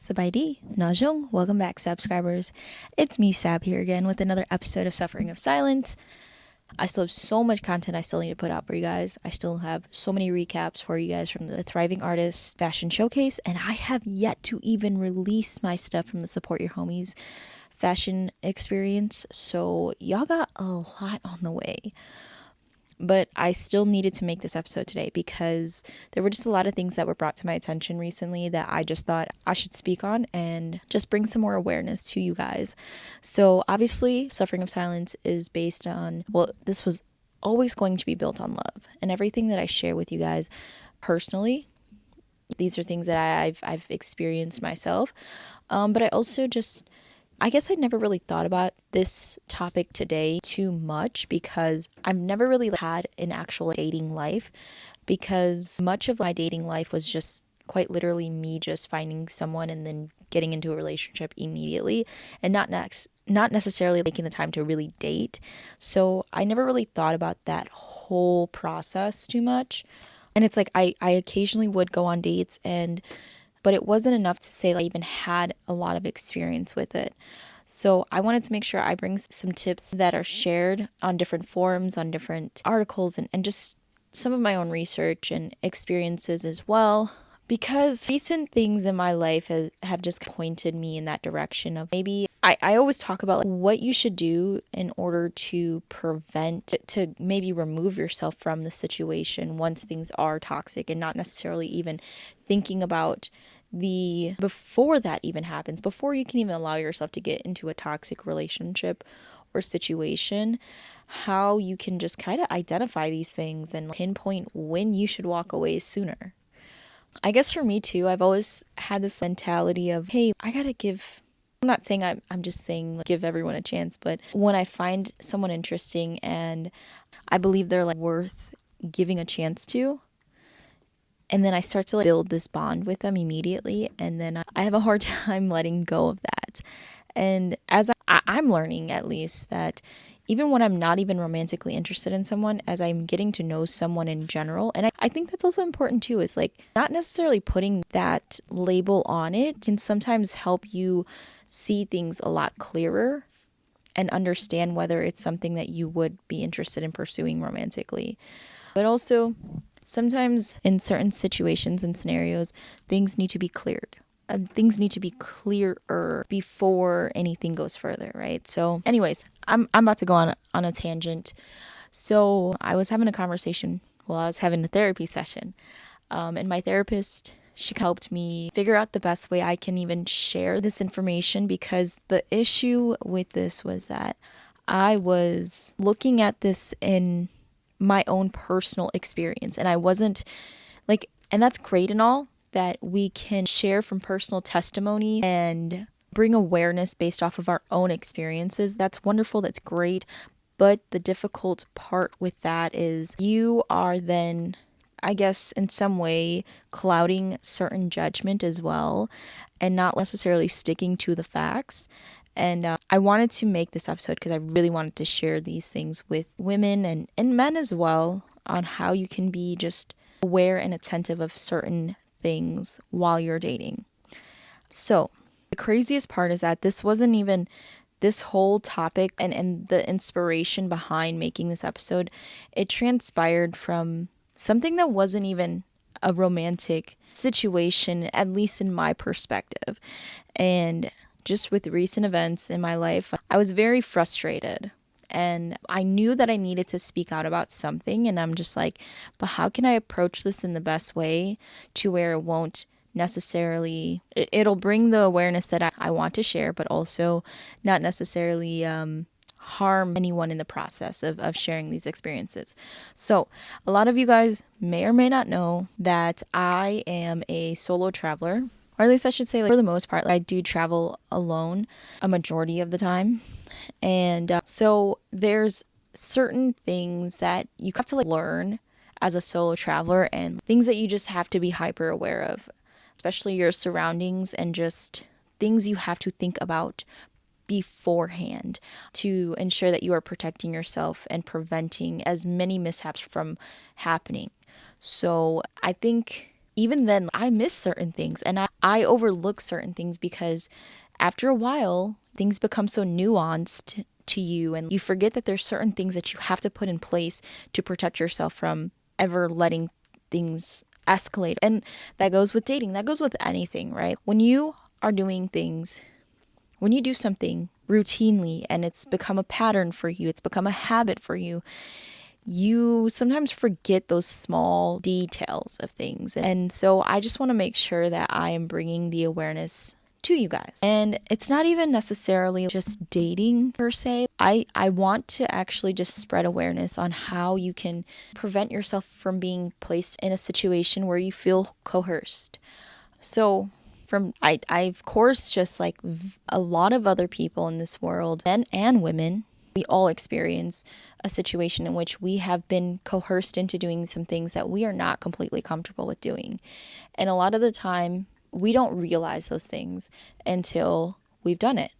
Sabaidi, Najong, welcome back, subscribers. It's me, Sab, here again with another episode of Suffering of Silence. I still have so much content I still need to put out for you guys. I still have so many recaps for you guys from the Thriving Artists Fashion Showcase, and I have yet to even release my stuff from the Support Your Homies fashion experience, so y'all got a lot on the way. But I still needed to make this episode today because there were just a lot of things that were brought to my attention recently that I just thought I should speak on and just bring some more awareness to you guys. So obviously, Suffering of Silence is based on, well, this was always going to be built on love. And everything that I share with you guys personally, these are things that I've experienced myself. But I also just, I guess I never really thought about this topic today too much because I've never really had an actual dating life, because much of my dating life was just quite literally me just finding someone and then getting into a relationship immediately and not necessarily taking the time to really date. So I never really thought about that whole process too much. And it's like I occasionally would go on dates, but it wasn't enough to say I even had a lot of experience with it. So I wanted to make sure I bring some tips that are shared on different forums, on different articles, and just some of my own research and experiences as well. Because recent things in my life have just pointed me in that direction of maybe I always talk about what you should do in order to prevent, to maybe remove yourself from the situation once things are toxic, and not necessarily even thinking about before that even happens, before you can even allow yourself to get into a toxic relationship or situation, how you can just kind of identify these things and pinpoint when you should walk away sooner. I guess for me too, I've always had this mentality of, hey, I'm not saying I'm just saying give everyone a chance, but when I find someone interesting and I believe they're worth giving a chance to, and then I start to build this bond with them immediately, and then I have a hard time letting go of that. And as I'm learning, at least, that even when I'm not even romantically interested in someone, as I'm getting to know someone in general, and I think that's also important too, is not necessarily putting that label on it can sometimes help you see things a lot clearer and understand whether it's something that you would be interested in pursuing romantically. But also, sometimes in certain situations and scenarios, things need to be cleared. Things need to be clearer before anything goes further, right? So anyways, I'm about to go on a tangent. So I was having a conversation while I was having a therapy session. And my therapist, she helped me figure out the best way I can even share this information, because the issue with this was that I was looking at this in my own personal experience, and I wasn't and that's great and all, that we can share from personal testimony and bring awareness based off of our own experiences. That's wonderful, that's great. But the difficult part with that is you are then, I guess, in some way clouding certain judgment as well, and not necessarily sticking to the facts. And I wanted to make this episode because I really wanted to share these things with women and men as well, on how you can be just aware and attentive of certain things while you're dating. So the craziest part is that this wasn't even this whole topic and the inspiration behind making this episode. It transpired from something that wasn't even a romantic situation, at least in my perspective. And just with recent events in my life, I was very frustrated. And I knew that I needed to speak out about something. And I'm just but how can I approach this in the best way to where it won't necessarily, it'll bring the awareness that I want to share, but also not necessarily harm anyone in the process of sharing these experiences. So a lot of you guys may or may not know that I am a solo traveler. Or at least I should say, for the most part, I do travel alone a majority of the time. And so there's certain things that you have to learn as a solo traveler, and things that you just have to be hyper aware of, especially your surroundings and just things you have to think about beforehand to ensure that you are protecting yourself and preventing as many mishaps from happening. So I think even then I miss certain things, and I overlook certain things because after a while, things become so nuanced to you, and you forget that there's certain things that you have to put in place to protect yourself from ever letting things escalate. And that goes with dating, that goes with anything, right? When you are doing things, when you do something routinely and it's become a pattern for you, it's become a habit for you, you sometimes forget those small details of things. And so I just want to make sure that I am bringing the awareness to you guys. And it's not even necessarily just dating per se. I want to actually just spread awareness on how you can prevent yourself from being placed in a situation where you feel coerced. So I of course, just like a lot of other people in this world, men and women, we all experience a situation in which we have been coerced into doing some things that we are not completely comfortable with doing. And a lot of the time, we don't realize those things until we've done it.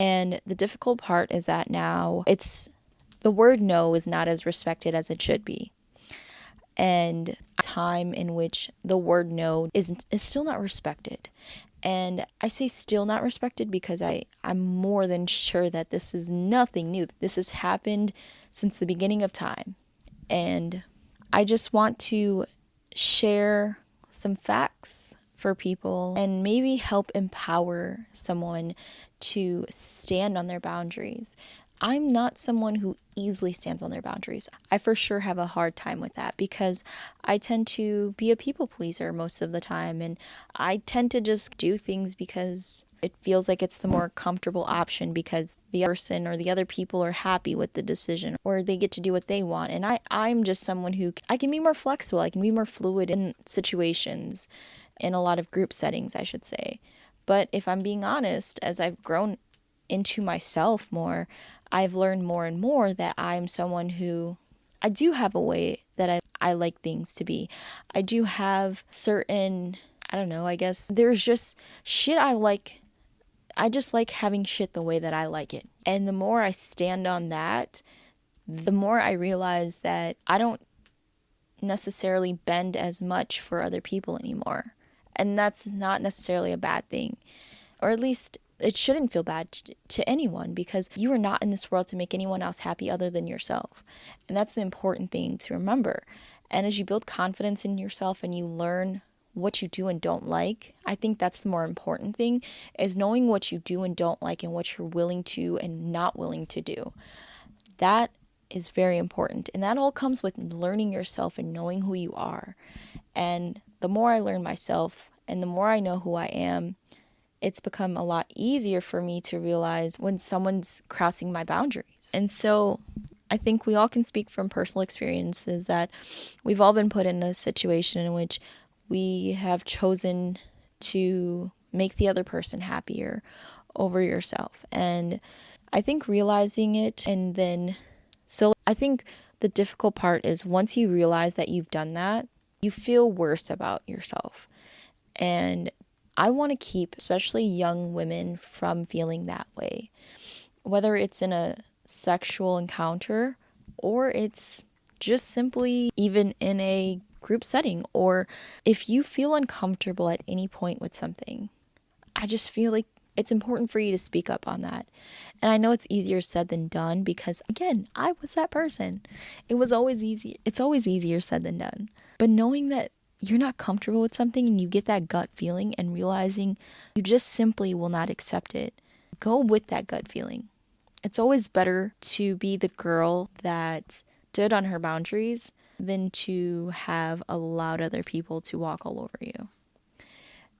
And the difficult part is that now the word no is not as respected as it should be. And time in which the word no is still not respected. And I say still not respected because I'm more than sure that this is nothing new. This has happened since the beginning of time. And I just want to share some facts for people and maybe help empower someone to stand on their boundaries. I'm not someone who easily stands on their boundaries. I for sure have a hard time with that because I tend to be a people pleaser most of the time, and I tend to just do things because it feels like it's the more comfortable option because the person or the other people are happy with the decision or they get to do what they want. And I'm just someone who I can be more flexible. I can be more fluid in situations, in a lot of group settings, I should say. But if I'm being honest, as I've grown into myself more, I've learned more and more that I'm someone who I do have a way that I like things to be. I do have certain, I don't know, I guess there's just shit I like. I just like having shit the way that I like it. And the more I stand on that, the more I realize that I don't necessarily bend as much for other people anymore. And that's not necessarily a bad thing. Or at least it shouldn't feel bad to anyone because you are not in this world to make anyone else happy other than yourself. And that's the important thing to remember. And as you build confidence in yourself and you learn what you do and don't like, I think that's the more important thing, is knowing what you do and don't like and what you're willing to and not willing to do. That is very important. And that all comes with learning yourself and knowing who you are. And the more I learn myself and the more I know who I am, it's become a lot easier for me to realize when someone's crossing my boundaries. And so I think we all can speak from personal experiences that we've all been put in a situation in which we have chosen to make the other person happier over yourself. And I think realizing it and then, so I think the difficult part is once you realize that you've done that, you feel worse about yourself. And I want to keep especially young women from feeling that way, whether it's in a sexual encounter or it's just simply even in a group setting, or if you feel uncomfortable at any point with something, I just feel like it's important for you to speak up on that. And I know it's easier said than done because, again, I was that person. It was always easy. It's always easier said than done. But knowing that you're not comfortable with something and you get that gut feeling and realizing you just simply will not accept it, go with that gut feeling. It's always better to be the girl that stood on her boundaries than to have allowed other people to walk all over you.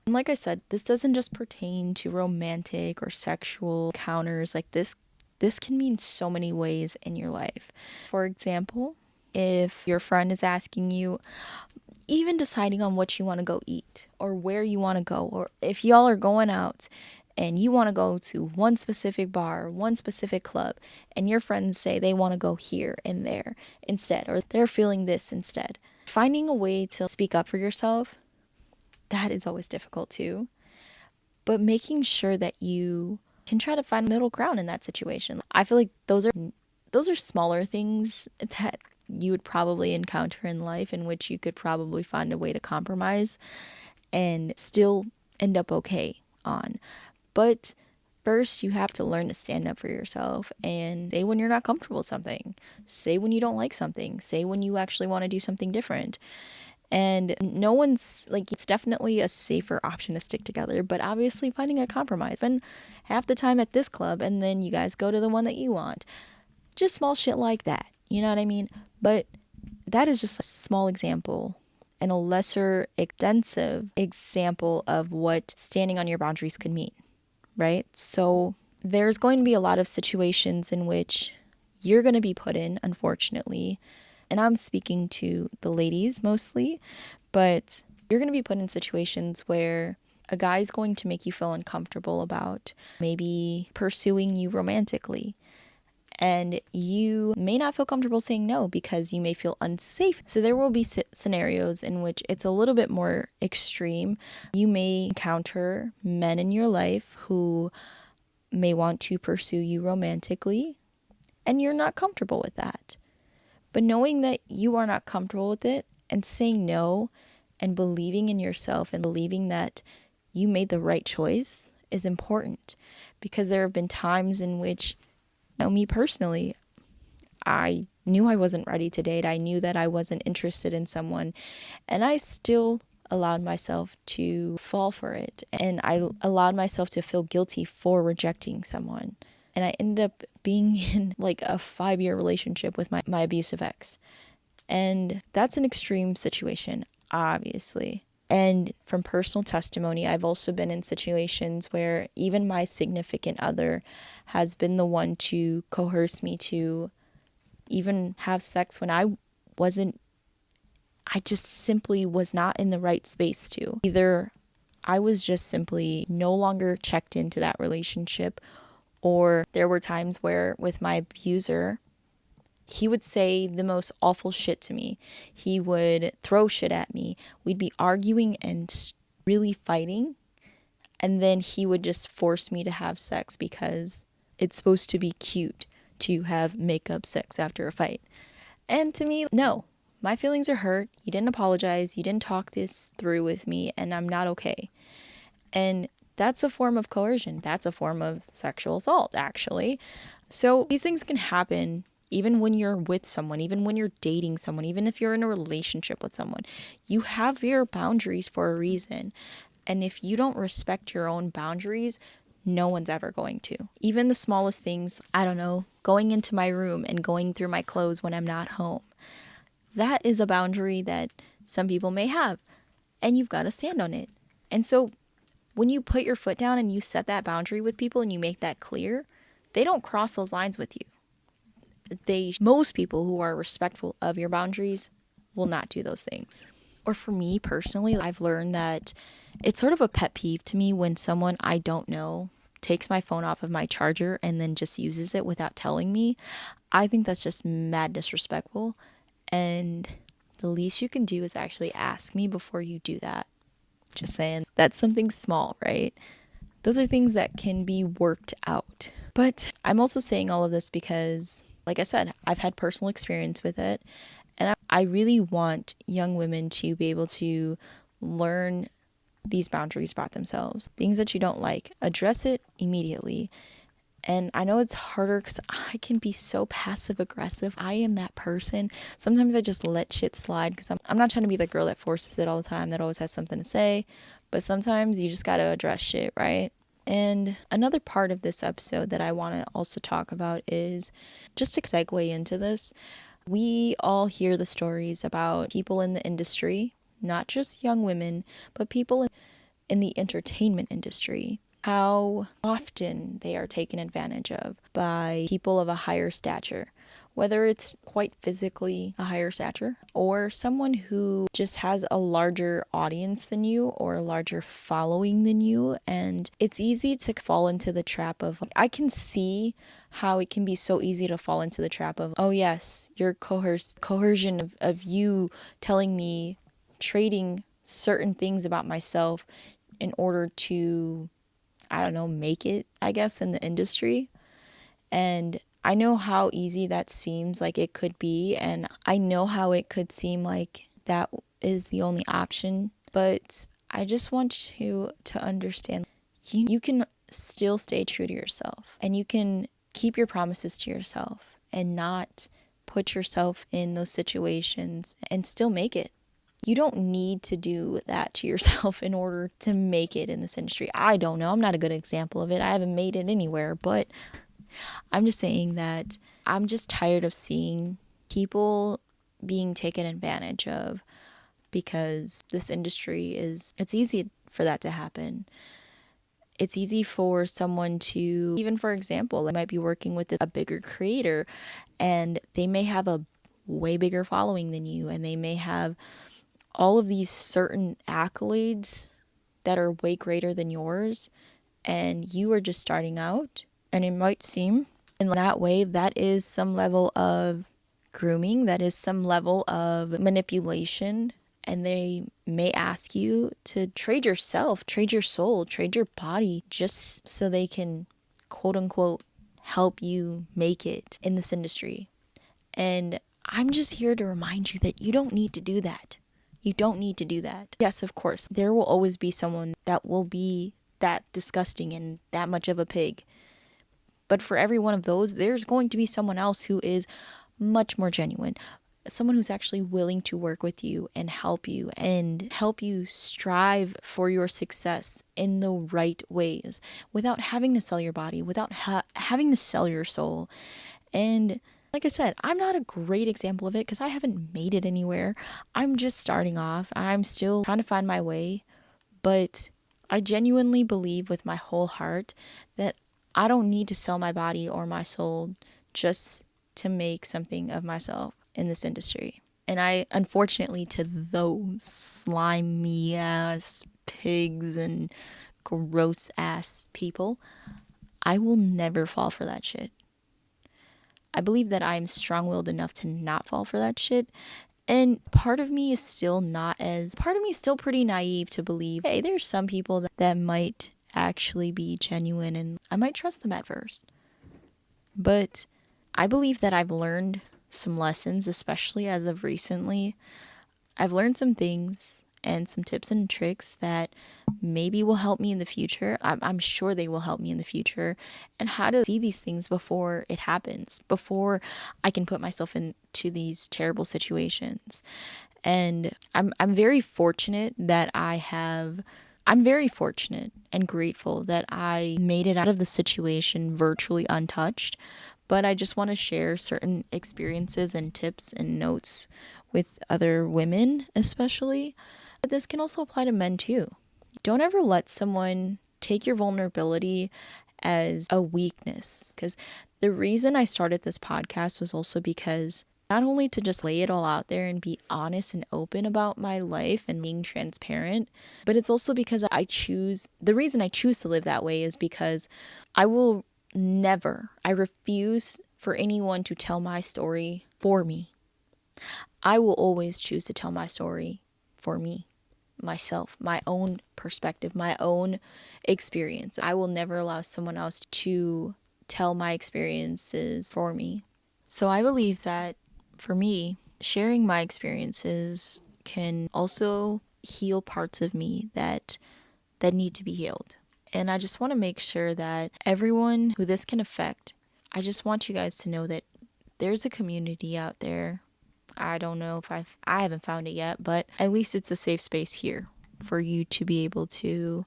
And like I said, this doesn't just pertain to romantic or sexual encounters. Like this can mean so many ways in your life. For example, if your friend is asking you, even deciding on what you want to go eat or where you want to go, or if y'all are going out and you want to go to one specific bar, one specific club, and your friends say they want to go here and there instead, or they're feeling this instead. Finding a way to speak up for yourself, that is always difficult too. But making sure that you can try to find a middle ground in that situation. I feel like those are smaller things that you would probably encounter in life in which you could probably find a way to compromise and still end up okay on. But first, you have to learn to stand up for yourself and say when you're not comfortable with something. Say when you don't like something. Say when you actually want to do something different. And no one's like, it's definitely a safer option to stick together, but obviously finding a compromise. Spend half the time at this club and then you guys go to the one that you want. Just small shit like that. You know what I mean? But that is just a small example and a lesser extensive example of what standing on your boundaries could mean, right? So there's going to be a lot of situations in which you're going to be put in, unfortunately, and I'm speaking to the ladies mostly, but you're going to be put in situations where a guy's going to make you feel uncomfortable about maybe pursuing you romantically. And you may not feel comfortable saying no because you may feel unsafe. So there will be scenarios in which it's a little bit more extreme. You may encounter men in your life who may want to pursue you romantically, and you're not comfortable with that. But knowing that you are not comfortable with it and saying no and believing in yourself and believing that you made the right choice is important, because there have been times in which, me personally, I knew I wasn't ready to date. I knew that I wasn't interested in someone, and I still allowed myself to fall for it. And I allowed myself to feel guilty for rejecting someone. And I ended up being in like a 5-year relationship with my abusive ex. And that's an extreme situation, obviously. And from personal testimony, I've also been in situations where even my significant other has been the one to coerce me to even have sex when I just simply was not in the right space to. Either I was just simply no longer checked into that relationship, or there were times where with my abuser, he would say the most awful shit to me. He would throw shit at me. We'd be arguing and really fighting. And then he would just force me to have sex because it's supposed to be cute to have makeup sex after a fight. And to me, no. My feelings are hurt. You didn't apologize. You didn't talk this through with me, and I'm not okay. And that's a form of coercion. That's a form of sexual assault, actually. So these things can happen even when you're with someone, even when you're dating someone, even if you're in a relationship with someone. You have your boundaries for a reason. And if you don't respect your own boundaries, no one's ever going to. Even the smallest things, I don't know, going into my room and going through my clothes when I'm not home. That is a boundary that some people may have, and you've got to stand on it. And so when you put your foot down and you set that boundary with people and you make that clear, they don't cross those lines with you. Most people who are respectful of your boundaries will not do those things. Or for me personally, I've learned that it's sort of a pet peeve to me when someone I don't know takes my phone off of my charger and then just uses it without telling me. I think that's just mad disrespectful. And the least you can do is actually ask me before you do that. Just saying. That's something small, right? Those are things that can be worked out. But I'm also saying all of this because, like I said, I've had personal experience with it. And I really want young women to be able to learn these boundaries about themselves. Things that you don't like, address it immediately. And I know it's harder because I can be so passive aggressive. I am that person. Sometimes I just let shit slide because I'm not trying to be the girl that forces it all the time, that always has something to say. But sometimes you just got to address shit, right? And another part of this episode that I want to also talk about is, just to segue into this, we all hear the stories about people in the industry, not just young women, but people in the entertainment industry, how often they are taken advantage of by people of a higher stature, whether it's quite physically a higher stature or someone who just has a larger audience than you or a larger following than you. And it's easy to fall into the trap of, I can see how it can be so easy to fall into the trap of, oh yes, your coercion of you telling me, trading certain things about myself in order to, I don't know, make it, I guess, in the industry. And I know how easy that seems like it could be, and I know how it could seem like that is the only option, but I just want you to understand you can still stay true to yourself, and you can keep your promises to yourself and not put yourself in those situations and still make it. You don't need to do that to yourself in order to make it in this industry. I don't know. I'm not a good example of it. I haven't made it anywhere, but I'm just saying that I'm just tired of seeing people being taken advantage of, because this industry it's easy for that to happen. It's easy for someone to, even for example, they might be working with a bigger creator and they may have a way bigger following than you, and they may have all of these certain accolades that are way greater than yours, and you are just starting out. And it might seem in that way that is some level of grooming, that is some level of manipulation, and they may ask you to trade yourself, trade your soul, trade your body, just so they can quote unquote help you make it in this industry. And I'm just here to remind you that you don't need to do that. You don't need to do that. Yes, of course, there will always be someone that will be that disgusting and that much of a pig. But for every one of those, there's going to be someone else who is much more genuine. Someone who's actually willing to work with you and help you strive for your success in the right ways, without having to sell your body, without having to sell your soul. And like I said, I'm not a great example of it because I haven't made it anywhere. I'm just starting off. I'm still trying to find my way. But I genuinely believe with my whole heart that I don't need to sell my body or my soul just to make something of myself in this industry. And I, unfortunately, to those slimy ass pigs and gross ass people, I will never fall for that shit. I believe that I'm strong-willed enough to not fall for that shit. And part of me is still pretty naive to believe, hey, there's some people that might actually be genuine and I might trust them at first. But I believe that I've learned some lessons, especially as of recently. I've learned some things and some tips and tricks that maybe will help me in the future. I'm sure they will help me in the future, and how to see these things before it happens, before I can put myself into these terrible situations. And I'm very fortunate and grateful that I made it out of the situation virtually untouched. But I just want to share certain experiences and tips and notes with other women, especially. But this can also apply to men too. Don't ever let someone take your vulnerability as a weakness. Because the reason I started this podcast was also because not only to just lay it all out there and be honest and open about my life and being transparent, but it's also because the reason I choose to live that way is because I refuse for anyone to tell my story for me. I will always choose to tell my story for me, myself, my own perspective, my own experience. I will never allow someone else to tell my experiences for me. So I believe that for me, sharing my experiences can also heal parts of me that need to be healed. And I just want to make sure that everyone who this can affect, I just want you guys to know that there's a community out there. I don't know if I haven't found it yet, but at least it's a safe space here for you to be able to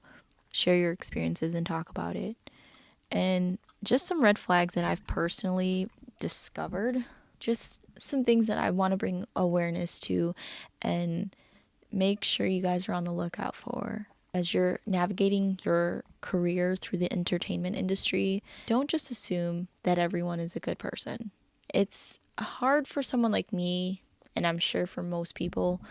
share your experiences and talk about it. And just some red flags that I've personally discovered, just some things that I want to bring awareness to and make sure you guys are on the lookout for. As you're navigating your career through the entertainment industry, don't just assume that everyone is a good person. It's hard for someone like me, and I'm sure for most people,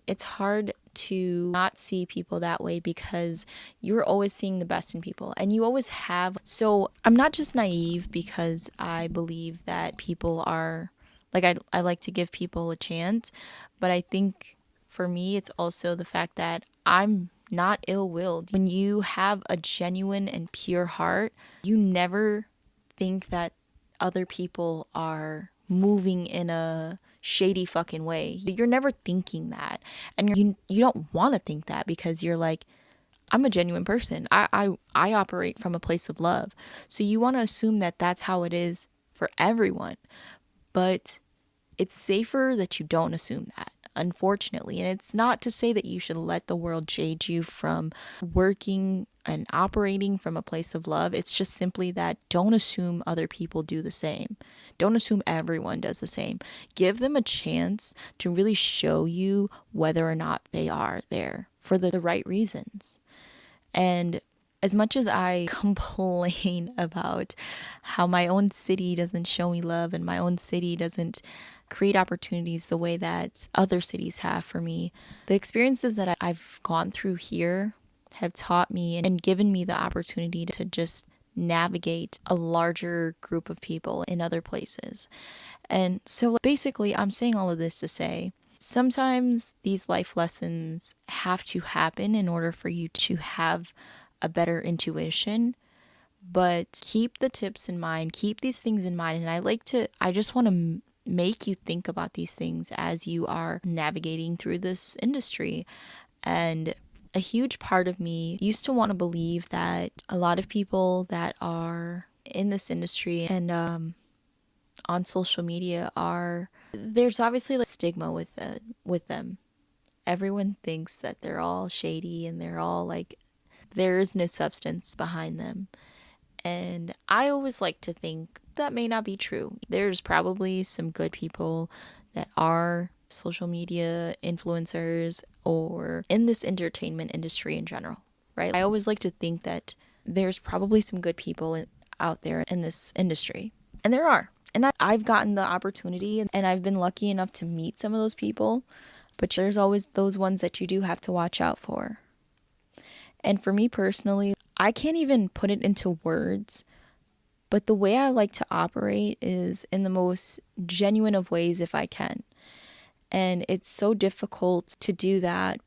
it's hard to not see people that way because you're always seeing the best in people, and you always have. So I'm not just naive because I believe that people are, like, I like to give people a chance, but I think for me, it's also the fact that I'm not ill-willed. When you have a genuine and pure heart, you never think that other people are moving in a shady fucking way. You're never thinking that. And you don't want to think that, because you're like, I'm a genuine person. I operate from a place of love. So you want to assume that that's how it is for everyone. But it's safer that you don't assume that, unfortunately. And it's not to say that you should let the world jade you from working and operating from a place of love. It's just simply that don't assume other people do the same. Don't assume everyone does the same. Give them a chance to really show you whether or not they are there for the right reasons. And as much as I complain about how my own city doesn't show me love and my own city doesn't create opportunities the way that other cities have for me, the experiences that I've gone through here have taught me and given me the opportunity to just navigate a larger group of people in other places. And so basically, I'm saying all of this to say, sometimes these life lessons have to happen in order for you to have a better intuition, but keep the tips in mind, keep these things in mind. And I just want to make you think about these things as you are navigating through this industry. And a huge part of me used to want to believe that a lot of people that are in this industry and on social media there's obviously like stigma with them. Everyone thinks that they're all shady and they're all like, there is no substance behind them. And I always like to think that may not be true. There's probably some good people that are social media influencers or in this entertainment industry in general, right? I always like to think that there's probably some good people out there in this industry. And there are. And I've gotten the opportunity and I've been lucky enough to meet some of those people. But there's always those ones that you do have to watch out for. And for me personally, I can't even put it into words, but the way I like to operate is in the most genuine of ways if I can. And it's so difficult to do that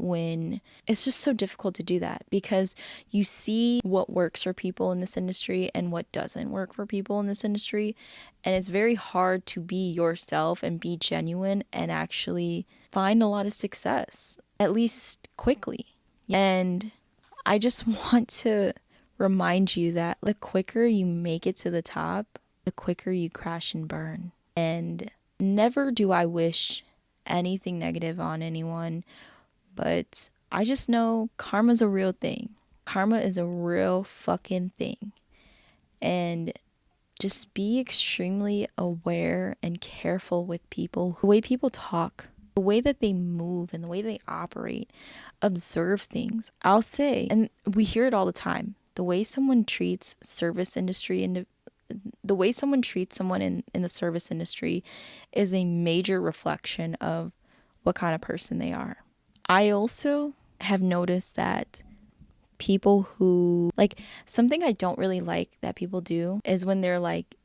because you see what works for people in this industry and what doesn't work for people in this industry. And it's very hard to be yourself and be genuine and actually find a lot of success, at least quickly. And I just want to remind you that the quicker you make it to the top, the quicker you crash and burn. And never do I wish anything negative on anyone, but I just know karma's a real thing. Karma is a real fucking thing. And just be extremely aware and careful with people, the way people talk, the way that they move and the way they operate. Observe things. I'll say, and we hear it all the time, the way someone treats service industry and the way someone treats someone in the service industry is a major reflection of what kind of person they are. I also have noticed that people who, like, something I don't really like that people do is when they're like,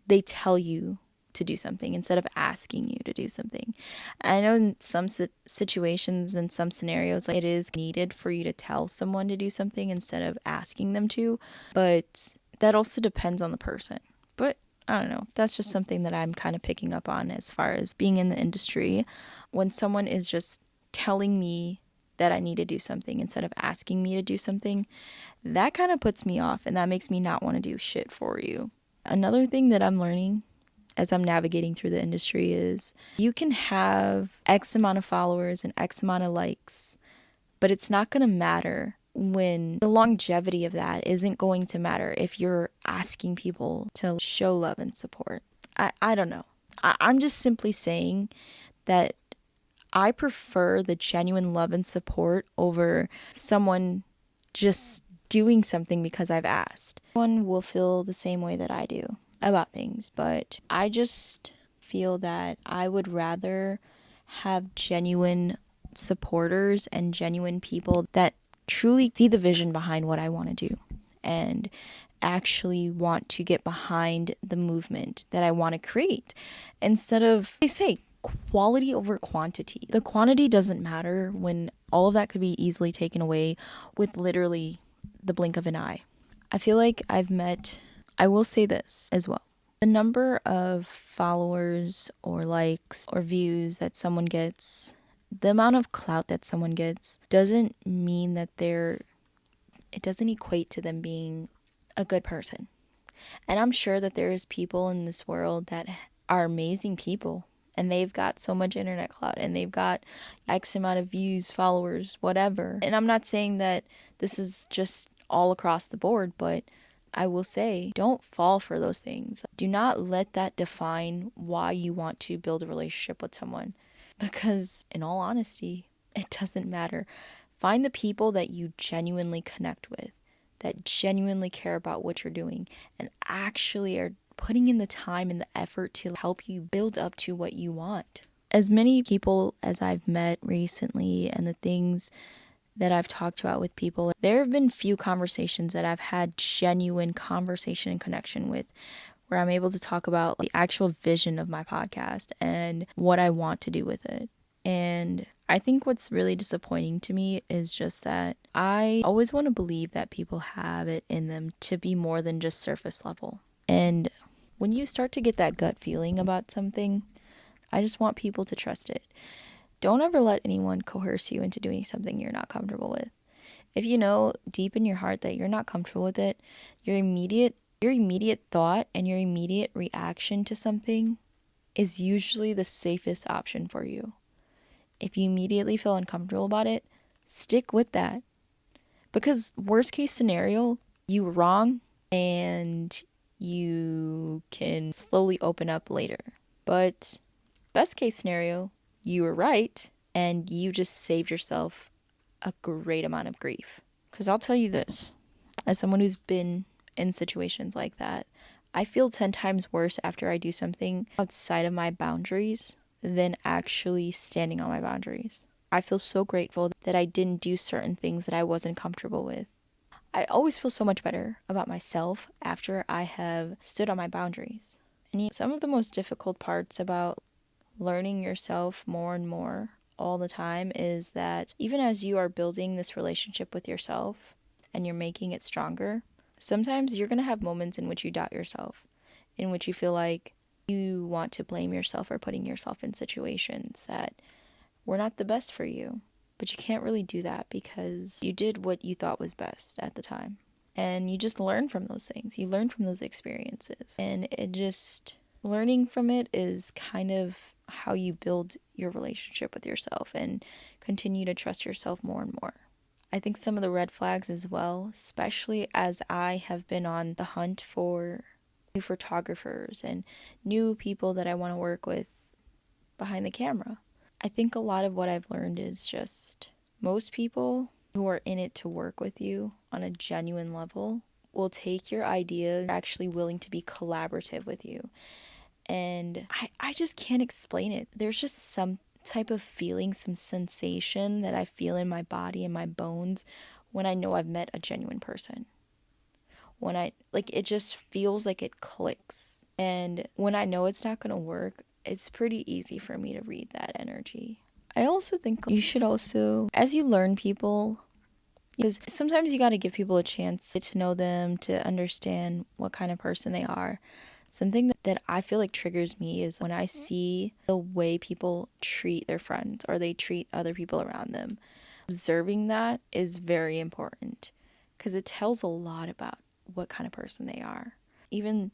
they tell you to do something instead of asking you to do something. I know in some situations and some scenarios, like, it is needed for you to tell someone to do something instead of asking them to, but that also depends on the person. But I don't know, that's just something that I'm kind of picking up on as far as being in the industry. When someone is just telling me that I need to do something instead of asking me to do something, that kind of puts me off and that makes me not want to do shit for you. Another thing that I'm learning as I'm navigating through the industry is you can have X amount of followers and X amount of likes, but it's not going to matter when the longevity of that isn't going to matter if you're asking people to show love and support. I don't know. I'm just simply saying that I prefer the genuine love and support over someone just doing something because I've asked. Everyone will feel the same way that I do about things, but I just feel that I would rather have genuine supporters and genuine people that truly see the vision behind what I want to do and actually want to get behind the movement that I want to create, instead of, they say, quality over quantity. The quantity doesn't matter when all of that could be easily taken away with literally the blink of an eye. I feel like I will say this as well. The number of followers or likes or views that someone gets, the amount of clout that someone gets, doesn't mean that it doesn't equate to them being a good person. And I'm sure that there's people in this world that are amazing people, and they've got so much internet clout, and they've got X amount of views, followers, whatever. And I'm not saying that this is just all across the board, but I will say, don't fall for those things. Do not let that define why you want to build a relationship with someone. Because, in all honesty, it doesn't matter. Find the people that you genuinely connect with, that genuinely care about what you're doing, and actually are putting in the time and the effort to help you build up to what you want. As many people as I've met recently and the things that I've talked about with people, there have been few conversations that I've had genuine conversation and connection with, where I'm able to talk about the actual vision of my podcast and what I want to do with it. And I think what's really disappointing to me is just that I always want to believe that people have it in them to be more than just surface level. And when you start to get that gut feeling about something, I just want people to trust it. Don't ever let anyone coerce you into doing something you're not comfortable with. If you know deep in your heart that you're not comfortable with it, your immediate thought and your immediate reaction to something is usually the safest option for you. If you immediately feel uncomfortable about it, stick with that. Because worst case scenario, you were wrong and you can slowly open up later. But best case scenario, you were right and you just saved yourself a great amount of grief. Because I'll tell you this, as someone who's been in situations like that, I feel 10 times worse after I do something outside of my boundaries than actually standing on my boundaries. I feel so grateful that I didn't do certain things that I wasn't comfortable with. I always feel so much better about myself after I have stood on my boundaries. And some of the most difficult parts about learning yourself more and more all the time is that even as you are building this relationship with yourself and you're making it stronger, sometimes you're going to have moments in which you doubt yourself, in which you feel like you want to blame yourself for putting yourself in situations that were not the best for you. But you can't really do that because you did what you thought was best at the time. And you just learn from those things. You learn from those experiences. And learning from it is kind of how you build your relationship with yourself and continue to trust yourself more and more. I think some of the red flags as well, especially as I have been on the hunt for new photographers and new people that I want to work with behind the camera. I think a lot of what I've learned is just most people who are in it to work with you on a genuine level will take your ideas, actually willing to be collaborative with you. And I just can't explain it. There's just some type of feeling, some sensation that I feel in my body and my bones when I know I've met a genuine person. When it just feels like it clicks. And when I know it's not going to work, it's pretty easy for me to read that energy. I also think you should also, as you learn people, because sometimes you got to give people a chance to get to know them, to understand what kind of person they are. Something that I feel like triggers me is when I see the way people treat their friends or they treat other people around them. Observing that is very important because it tells a lot about what kind of person they are. Even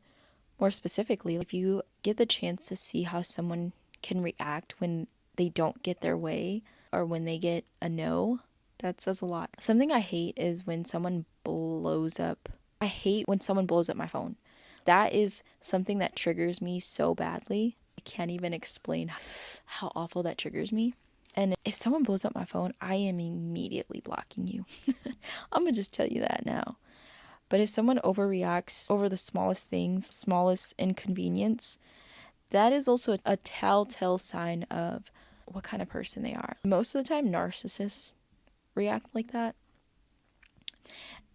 more specifically, if you get the chance to see how someone can react when they don't get their way or when they get a no, that says a lot. Something I hate is when someone blows up. I hate when someone blows up my phone. That is something that triggers me so badly. I can't even explain how awful that triggers me. And if someone blows up my phone, I am immediately blocking you. I'm going to just tell you that now. But if someone overreacts over the smallest things, smallest inconvenience, that is also a telltale sign of what kind of person they are. Most of the time, narcissists react like that.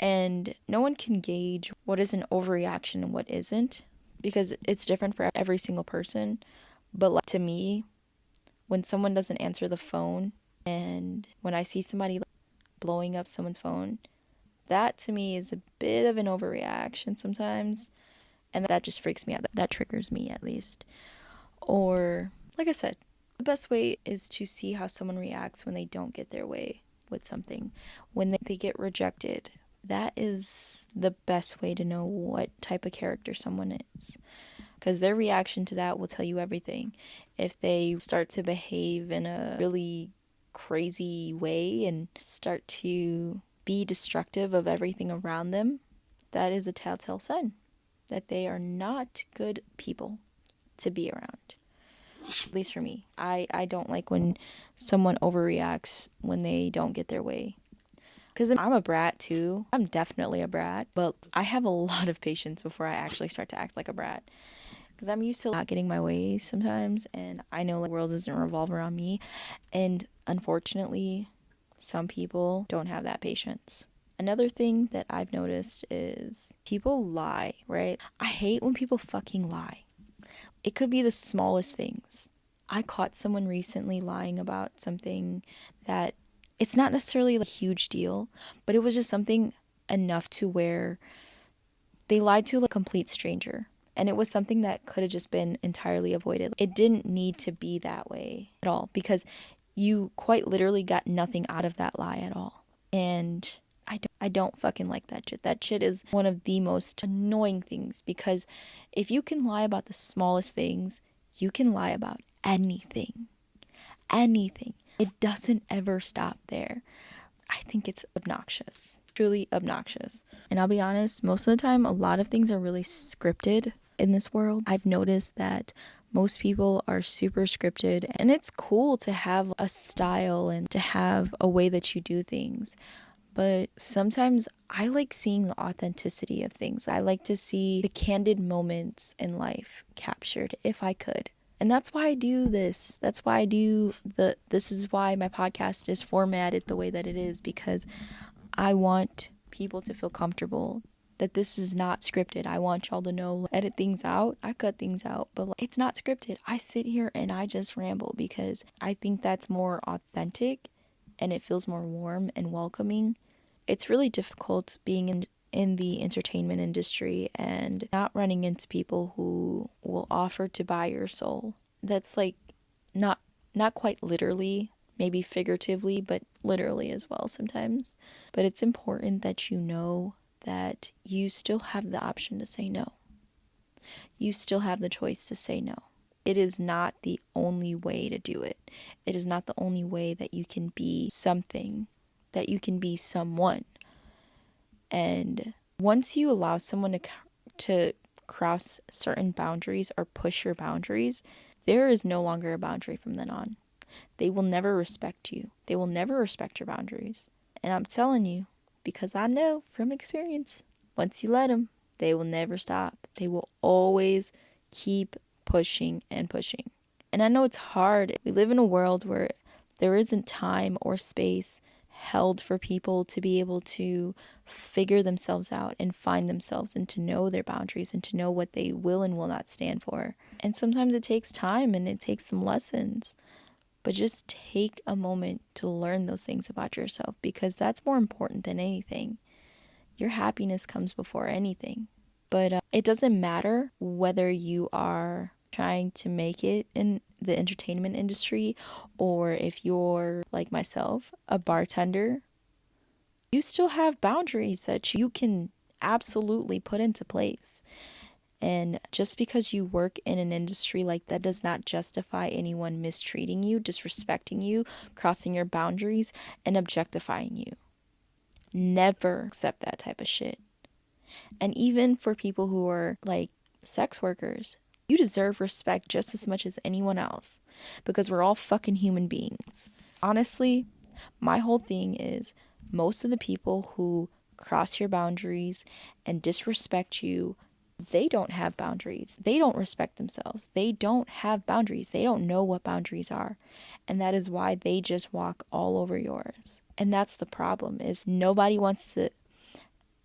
And no one can gauge what is an overreaction and what isn't because it's different for every single person. But to me, when someone doesn't answer the phone and when I see somebody blowing up someone's phone, that to me is a bit of an overreaction sometimes And that just freaks me out. That triggers me, at least. Or, like I said, the best way is to see how someone reacts when they don't get their way with something, when they get rejected. That is the best way to know what type of character someone is, because their reaction to that will tell you everything. If they start to behave in a really crazy way and start to be destructive of everything around them, that is a telltale sign that they are not good people to be around. At least for me. I don't like when someone overreacts when they don't get their way. Because I'm a brat too. I'm definitely a brat. But I have a lot of patience before I actually start to act like a brat. Because I'm used to not getting my way sometimes. And I know the world doesn't revolve around me. And unfortunately, some people don't have that patience. Another thing that I've noticed is people lie, right? I hate when people fucking lie. It could be the smallest things. I caught someone recently lying about something that it's not necessarily a huge deal, but it was just something enough to where they lied to a complete stranger. And it was something that could have just been entirely avoided. It didn't need to be that way at all, because you quite literally got nothing out of that lie at all. And I don't fucking like that shit. That shit is one of the most annoying things, because if you can lie about the smallest things, you can lie about anything. Anything. It doesn't ever stop there. I think it's obnoxious. Truly obnoxious. And I'll be honest, most of the time, a lot of things are really scripted in this world. I've noticed that most people are super scripted, and it's cool to have a style and to have a way that you do things. But sometimes I like seeing the authenticity of things. I like to see the candid moments in life captured if I could. And that's why I do this. That's why this is why my podcast is formatted the way that it is, because I want people to feel comfortable that this is not scripted. I want y'all to know, edit things out. I cut things out, but it's not scripted. I sit here and I just ramble because I think that's more authentic and it feels more warm and welcoming. It's really difficult being in the entertainment industry and not running into people who will offer to buy your soul. That's like not quite literally, maybe figuratively, but literally as well sometimes. But it's important that you know that you still have the option to say no. You still have the choice to say no. It is not the only way to do it. It is not the only way that you can be something, that you can be someone. And once you allow someone to cross certain boundaries or push your boundaries, there is no longer a boundary from then on. They will never respect you. They will never respect your boundaries. And I'm telling you, because I know from experience, once you let them, they will never stop. They will always keep pushing and pushing. And I know it's hard. We live in a world where there isn't time or space held for people to be able to figure themselves out and find themselves and to know their boundaries and to know what they will and will not stand for. And sometimes it takes time and it takes some lessons. But just take a moment to learn those things about yourself, because that's more important than anything. Your happiness comes before anything. But it doesn't matter whether you are trying to make it in the entertainment industry or if you're, like myself, a bartender. You still have boundaries that you can absolutely put into place. And just because you work in an industry like that does not justify anyone mistreating you, disrespecting you, crossing your boundaries, and objectifying you. Never accept that type of shit. And even for people who are like sex workers, you deserve respect just as much as anyone else, because we're all fucking human beings. Honestly, my whole thing is most of the people who cross your boundaries and disrespect you, they don't have boundaries. They don't respect themselves. They don't have boundaries. They don't know what boundaries are. And that is why they just walk all over yours. And that's the problem, is nobody wants to.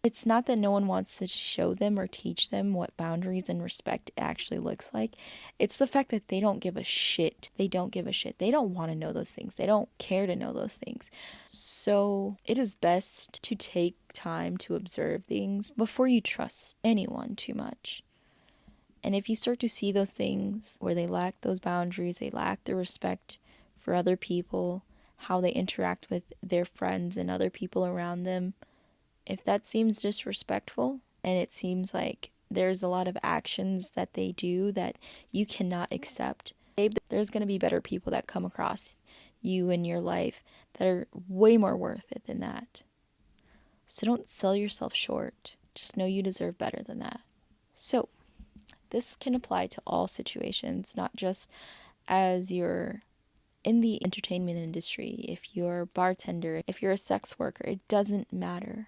It's not that no one wants to show them or teach them what boundaries and respect actually looks like. It's the fact that they don't give a shit. They don't give a shit. They don't want to know those things. They don't care to know those things. So it is best to take time to observe things before you trust anyone too much. And if you start to see those things where they lack those boundaries, they lack the respect for other people, how they interact with their friends and other people around them, if that seems disrespectful and it seems like there's a lot of actions that they do that you cannot accept, there's going to be better people that come across you in your life that are way more worth it than that. So don't sell yourself short. Just know you deserve better than that. So this can apply to all situations, not just as you're in the entertainment industry, if you're a bartender, if you're a sex worker, it doesn't matter.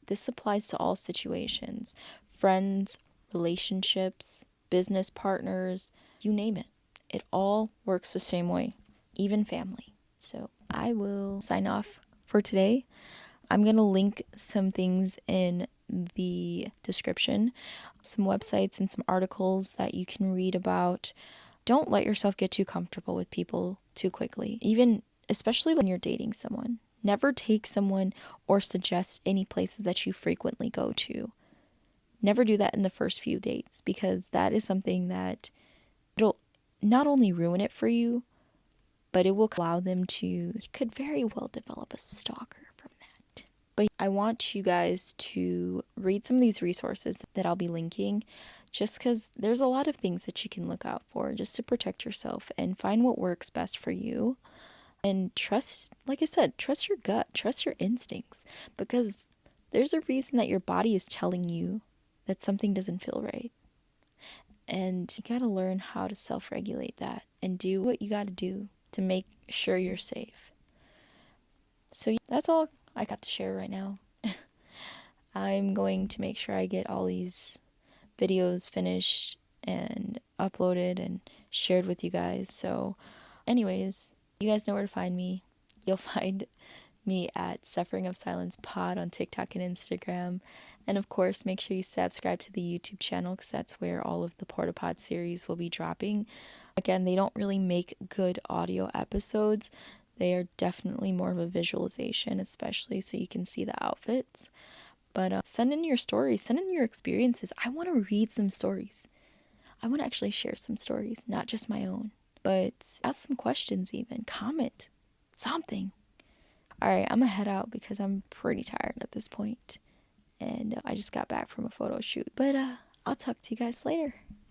This applies to all situations, friends, relationships, business partners, you name it. It all works the same way, even family. So I will sign off for today. I'm going to link some things in the description, some websites and some articles that you can read about. Don't let yourself get too comfortable with people too quickly, especially when you're dating someone. Never take someone or suggest any places that you frequently go to. Never do that in the first few dates, because that is something that it'll not only ruin it for you, but it will allow them to, you could very well develop a stalker from that. But I want you guys to read some of these resources that I'll be linking, just because there's a lot of things that you can look out for just to protect yourself and find what works best for you. And trust, like I said, trust your gut, trust your instincts, because there's a reason that your body is telling you that something doesn't feel right. And you gotta learn how to self-regulate that and do what you gotta do to make sure you're safe. So that's all I got to share right now. I'm going to make sure I get all these videos finished and uploaded and shared with you guys. So anyways, you guys know where to find me. You'll find me at Suffering of Silence Pod on TikTok and Instagram. And of course, make sure you subscribe to the YouTube channel, because that's where all of the Portapod series will be dropping. Again, they don't really make good audio episodes. They are definitely more of a visualization, especially so you can see the outfits. But send in your stories, send in your experiences. I want to read some stories. I want to actually share some stories, not just my own. But ask some questions even. Comment. Something. Alright, I'm gonna head out because I'm pretty tired at this point. And I just got back from a photo shoot. But I'll talk to you guys later.